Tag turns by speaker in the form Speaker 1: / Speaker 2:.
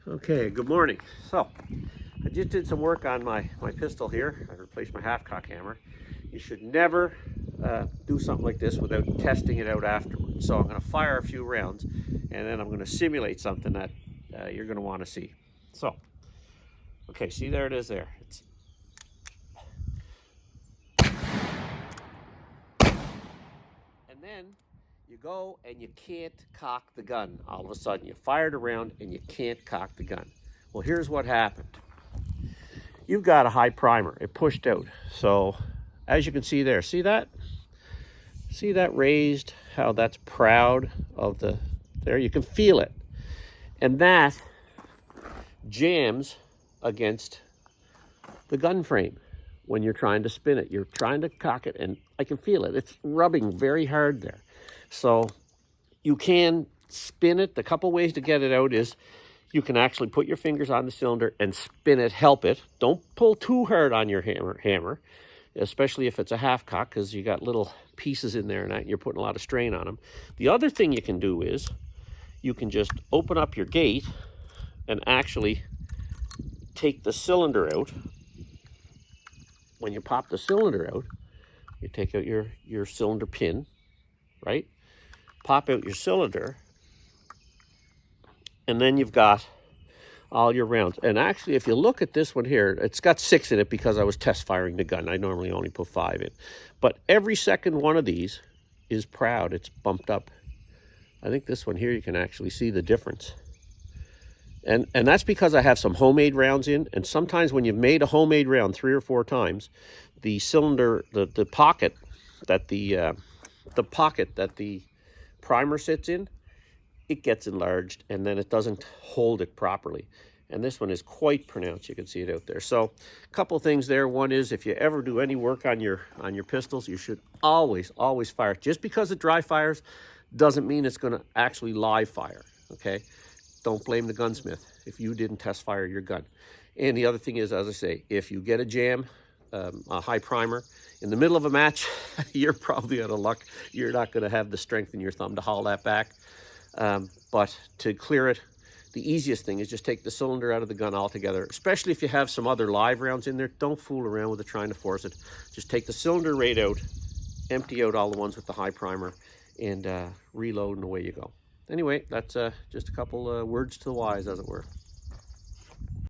Speaker 1: Okay, good morning. So, I just did some work on my pistol here. I replaced my half-cock hammer. You should never do something like this without testing it out afterwards. So I'm going to fire a few rounds, and then I'm going to simulate something that you're going to want to see. So, okay, see, there it is there. And then you go and you can't cock the gun. All of a sudden, you fired a round and you can't cock the gun. Well, here's what happened. You've got a high primer. It pushed out. So as you can see there, see that? See that raised, how that's proud of the, there, you can feel it. And that jams against the gun frame when you're trying to spin it. You're trying to cock it and I can feel it. It's rubbing very hard there. So you can spin it. The couple ways to get it out is you can actually put your fingers on the cylinder and spin it, help it. Don't pull too hard on your hammer, especially if it's a half cock, because you got little pieces in there and you're putting a lot of strain on them. The other thing you can do is you can just open up your gate and actually take the cylinder out. When you pop the cylinder out, you take out your cylinder pin, right? Pop out your cylinder, and then you've got all your rounds. And actually, if you look at this one here, it's got 6 in it because I was test firing the gun. I normally only put 5 in. But every second one of these is proud. It's bumped up. I think this one here, you can actually see the difference. And that's because I have some homemade rounds in. And sometimes when you've made a homemade round 3 or 4 times, the cylinder, the pocket that the primer sits in, it gets enlarged and then it doesn't hold it properly. And this one is quite pronounced. You can see it out there. So a couple things there. One is, if you ever do any work on your pistols, you should always fire. Just because it dry fires doesn't mean it's going to actually live fire. Okay, don't blame the gunsmith if you didn't test fire your gun. And the other thing is, as I say, if you get a jam, a high primer in the middle of a match, you're probably out of luck. You're not going to have the strength in your thumb to haul that back. But to clear it, the easiest thing is just take the cylinder out of the gun altogether, especially if you have some other live rounds in there. Don't fool around with it trying to force it. Just take the cylinder right out, empty out all the ones with the high primer, and reload, and away you go. Anyway, that's just a couple words to the wise, as it were.